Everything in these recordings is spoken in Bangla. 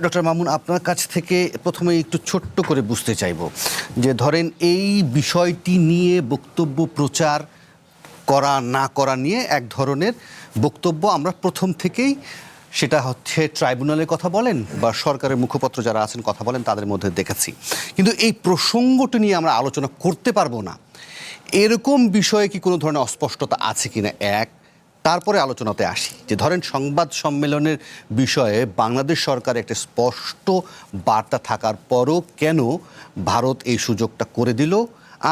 ডক্টর মামুন, আপনার কাছ থেকে প্রথমে একটু ছোট্ট করে বুঝতে চাইব যে ধরেন এই বিষয়টি নিয়ে বক্তব্য প্রচার করা না করা নিয়ে এক ধরনের বক্তব্য আমরা প্রথম থেকেই, সেটা হচ্ছে ট্রাইব্যুনালের কথা বলেন বা সরকারের মুখপত্র যারা আছেন কথা বলেন, তাদের মধ্যে দেখেছি। কিন্তু এই প্রসঙ্গটি নিয়ে আমরা আলোচনা করতে পারবো না, এরকম বিষয়ে কি কোনো ধরনের অস্পষ্টতা আছে কিনা এক, তারপরে আলোচনাতে আসি যে ধরেন সংবাদ সম্মেলনের বিষয়ে বাংলাদেশ সরকার একটা স্পষ্ট বার্তা থাকার পরও কেন ভারত এই সুযোগটা করে দিল,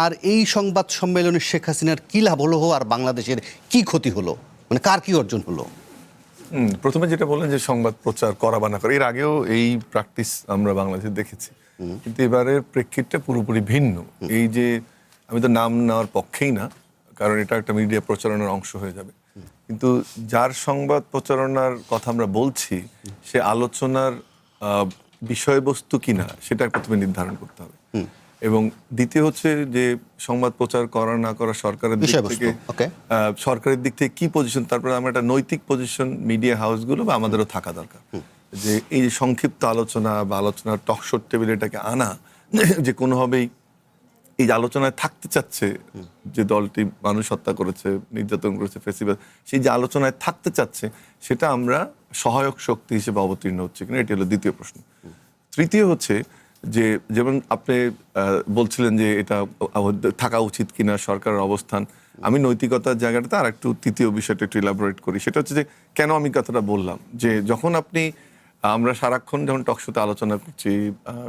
আর এই সংবাদ সম্মেলনে শেখ হাসিনার কী লাভ হলো আর বাংলাদেশের কি ক্ষতি হলো, মানে কার কি অর্জন হলো? প্রথমে যেটা বললেন যে সংবাদ প্রচার করা বা না করা, এর আগেও এই প্র্যাকটিস আমরা বাংলাদেশে দেখেছি, কিন্তু এবারের প্রেক্ষিতটা পুরোপুরি ভিন্ন। এই যে আমি তো নাম নেওয়ার পক্ষেই না, কারণ এটা একটা মিডিয়া প্রচারণার অংশ হয়ে যাবে, কিন্তু যার সংবাদ প্রচারণার কথা আমরা বলছি সে আলোচনার বিষয়বস্তু কিনা সেটা প্রথমে নির্ধারণ করতে হবে। এবং দ্বিতীয় হচ্ছে যে সংবাদ প্রচার করা না করা সরকারের দিক থেকে, সরকারের দিক থেকে কি পজিশন, তারপরে আমরা একটা নৈতিক পজিশন মিডিয়া হাউসগুলো বা আমাদেরও থাকা দরকার যে এই যে সংক্ষিপ্ত আলোচনা বা আলোচনার টকশোর টেবিলে এটাকে আনা, যে কোনোভাবেই এই যে আলোচনায় থাকতে চাচ্ছে যে দলটি মানুষ হত্যা করেছে, নির্যাতন করেছে, ফেসিবাদ, সেই যে আলোচনায় থাকতে চাচ্ছে সেটা আমরা সহায়ক শক্তি হিসেবে অবতীর্ণ হচ্ছে কিনা, এটি হলো দ্বিতীয় প্রশ্ন। তৃতীয় হচ্ছে যে যেমন আপনি বলছিলেন যে এটা থাকা উচিত কিনা সরকারের অবস্থান, আমি নৈতিকতার জায়গাটাতে আর একটু তৃতীয় বিষয়টা একটু ইলাবোরেট করি। সেটা হচ্ছে যে কেন আমি কথাটা বললাম যে যখন আমরা সারাক্ষণ যখন টকশোতে আলোচনা করছি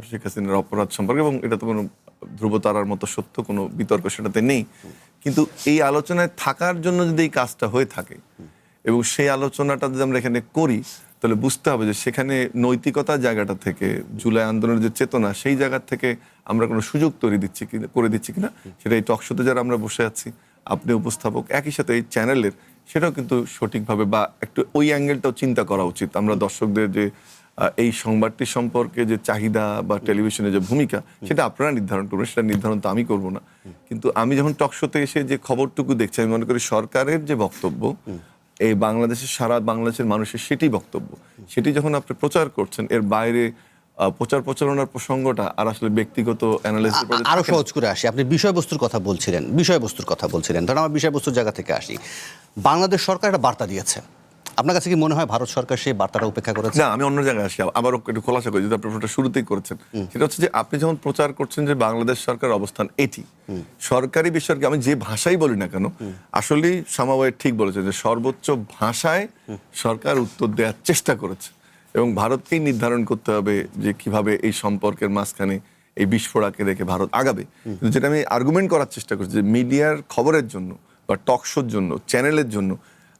শেখ হাসিনার অপরাধ সম্পর্কে, এবং এটা তো কোনো ধ্রুবতারার মতো সত্য কোনো বিতর্ক সেটাতে নেই, কিন্তু এই আলোচনায় থাকার জন্য যদি এই কাজটা হয়ে থাকে এবং সেই আলোচনাটা যদি আমরা এখানে করি, তাহলে বুঝতে হবে যে সেখানে নৈতিকতার জায়গাটা থেকে, জুলাই আন্দোলনের যে চেতনা, সেই জায়গা থেকে আমরা কোনো সুযোগ করে দিচ্ছি কিনা, সেটা এই টকশোতে যারা আমরা বসে আছি, আপনি উপস্থাপক, একই সাথে এই চ্যানেলের, সেটাও কিন্তু সঠিকভাবে বা একটু ওই অ্যাঙ্গেলটাও চিন্তা করা উচিত। আমরা দর্শকদের যে এই সংবাদটি সম্পর্কে যে চাহিদা বা টেলিভিশনের যে ভূমিকা, সেটা আপনারা নির্ধারণ করবেন, সেটা নির্ধারণ তো আমি করব না। কিন্তু আমি যখন টকশোতে এসে যে খবরটুকু দেখছি, আমি মনে করি সরকারের যে বক্তব্য, এই বাংলাদেশের সারা বাংলাদেশের মানুষের সেটি বক্তব্য, সেটি যখন আপনি প্রচার করছেন, এর বাইরে প্রচারণার প্রসঙ্গটা আর আসলে ব্যক্তিগত অ্যানালাইসিস। আরো সহজ করে আসি, আপনি বিষয়বস্তুর কথা বলছিলেন, ধরুন আমার বিষয়বস্তুর জায়গা থেকে আসি। বাংলাদেশ সরকার একটা বার্তা দিয়েছে, আপনার কাছে কি মনে হয় ভারত সরকার সেই বার্তাটা উপেক্ষা করেছে? না, আমি অন্য জায়গায় আসি, আবার একটু খোলাসা করি, যদি আপনি প্রশ্নটা শুরুতেই করেছেন। সেটা হচ্ছে যে আপনি যখন প্রচার করছেন যে বাংলাদেশ সরকার অবস্থান এটি, সরকারি বেসরকারি আমি যে ভাষাই বলি না কেন, আসলেই সামাওয়াই ঠিক বলেছে যে সর্বোচ্চ ভাষায় সরকার উত্তর দেওয়ার চেষ্টা করেছে, এবং ভারতকেই নির্ধারণ করতে হবে যে কিভাবে এই সম্পর্কের মাঝখানে এই বিস্ফোরণকে রেখে ভারত আগাবে। কিন্তু যেটা আমি আর্গুমেন্ট করার চেষ্টা করছি যে মিডিয়ার খবরের জন্য বা টকশোর জন্য, চ্যানেলের জন্য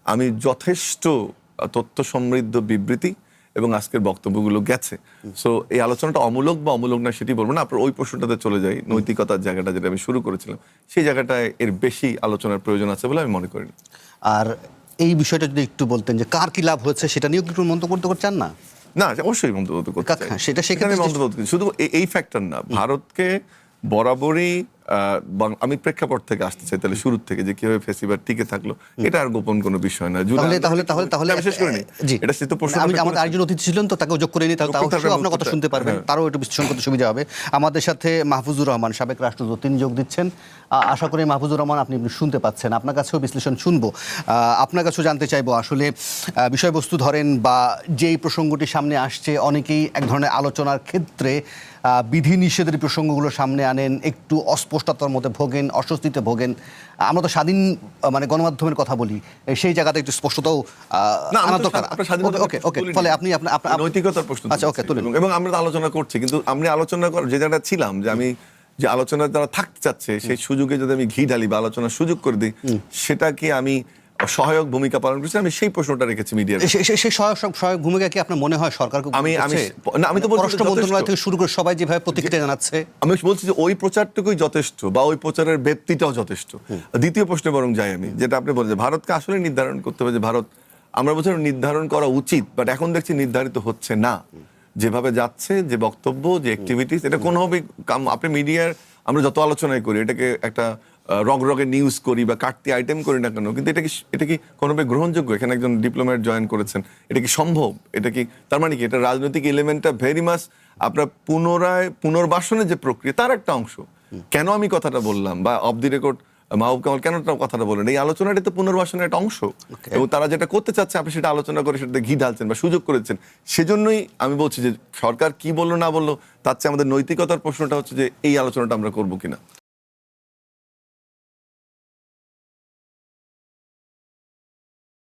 আমি যথেষ্ট তথ্য সমৃদ্ধ বিবৃতি এবং আজকের বক্তব্যগুলো গেছে। সো এই আলোচনাটা অমূলক বা অমূলক না সেটি বলবো না, আপনার ওই প্রশ্নটাতে চলে যাই, নৈতিকতার জায়গাটা যেটা আমি শুরু করেছিলাম, সেই জায়গাটায় এর বেশি আলোচনার প্রয়োজন আছে বলে আমি মনে করি। আর এই বিষয়টা যদি একটু বলতেন যে কার কি লাভ হয়েছে, সেটা নিয়েও একটু মন্তব্য করতে চান না? না, অবশ্যই মন্তব্য করতে চাই, সেটা সেখানে মন্তব্য শুধু এই ফ্যাক্টর না, ভারতকে বরাবরই আমি প্রেক্ষাপট থেকে আসতে চাই, তাহলে শুরু থেকে যে কিভাবে ফেসিবাদ টিকে থাকলো, এটা আর গোপন কোনো বিষয় না। তাহলে বিশেষ করে এটা তো প্রশ্ন, আমাদের আরেকজন অতিথি ছিলেন, তো তাকেও যোগ করে নিই, তাহলে আপনার কথা শুনতে পারবেন, তারও একটু বিশ্লেষণ করতে সুবিধা হবে। আমাদের সাথে মাহফুজুর রহমান, সাবেক রাষ্ট্রদূত, তিনি যোগ দিচ্ছেন। আশা করি মাহফুজুর রহমান আপনি শুনতে পাচ্ছেন, আপনার কাছেও বিশ্লেষণ শুনবো, আপনার কাছেও জানতে চাইবো আসলে বিষয়বস্তু ধরেন বা যেই প্রসঙ্গটি সামনে আসছে, অনেকেই এক ধরনের আলোচনার ক্ষেত্রে বিধিনিষেধের প্রসঙ্গগুলো সামনে আনেন, একটু অস্পষ্টতার মধ্যে ভোগেন, অস্বস্তিতে ভোগেন। আমরা তো স্বাধীন মানে গণমাধ্যমের কথা বলি, সেই জায়গাতে একটু স্পষ্টতাও আনা দরকার। ফলে আপনি নৈতিকতার প্রশ্ন, আচ্ছা ওকে তুলেন, এবং আমরা তো আলোচনা করছি, কিন্তু আমি আলোচনা যে জায়গাটা ছিলাম যে আমি যে আলোচনা যারা থাকতে চাচ্ছে সেই সুযোগে যদি আমি ঘি ঢালি বা আলোচনার সুযোগ করে দিই, সেটা কি আমি সহায়ক ভূমিকা পালন করছি? আমি সেই প্রশ্নটা রেখেছি মিডিয়ার। সেই সহায়ক ভূমিকা কি আপনার মনে হয় সরকারকে? আমি তো পররাষ্ট্র মন্ত্রণালয় থেকে শুরু করে সবাই যেভাবে প্রতিক্রিয়া জানাচ্ছে, আমি বলছি যে ওই প্রচারটুকুই যথেষ্ট বা ওই প্রচারের ব্যক্তিটাও যথেষ্ট। দ্বিতীয় প্রশ্নে বরং যাই আমি, যেটা আপনি বলেন যে ভারতকে আসলে নির্ধারণ করতে হবে, যে ভারত আমরা বলছি নির্ধারণ করা উচিত, বাট এখন দেখছি নির্ধারিত হচ্ছে না। যেভাবে যাচ্ছে, যে বক্তব্য, যে অ্যাক্টিভিটিস, এটা কোনোভাবেই আপনি মিডিয়ার আমরা যত আলোচনাই করি, এটাকে একটা রগে নিউজ করি বা কাটতি আইটেম করি না কেন, কিন্তু এটা কি কোনোভাবে গ্রহণযোগ্য? এখানে একজন ডিপ্লোম্যাট জয়েন করেছেন, এটা কি সম্ভব? এটা কি তার মানে কি এটা রাজনৈতিক এলিমেন্টটা ভেরি মাস আপনার পুনর্বাসনের যে প্রক্রিয়া তার একটা অংশ? কেন আমি কথাটা বললাম, বা অফ দি রেকর্ড মাহবুব কামাল কেন কথাটা বলেন, এই আলোচনাটা তো পুনর্বাসনের একটা অংশ, এবং তারা যেটা করতে চাচ্ছে আপনি সেটা আলোচনা করে সেটাতে ঘি ঢালছেন বা সুযোগ করেছেন। সেজন্যই আমি বলছি যে সরকার কি বললো না বললো তার চেয়ে আমাদের নৈতিকতার প্রশ্নটা হচ্ছে যে এই আলোচনাটা আমরা করবো কিনা।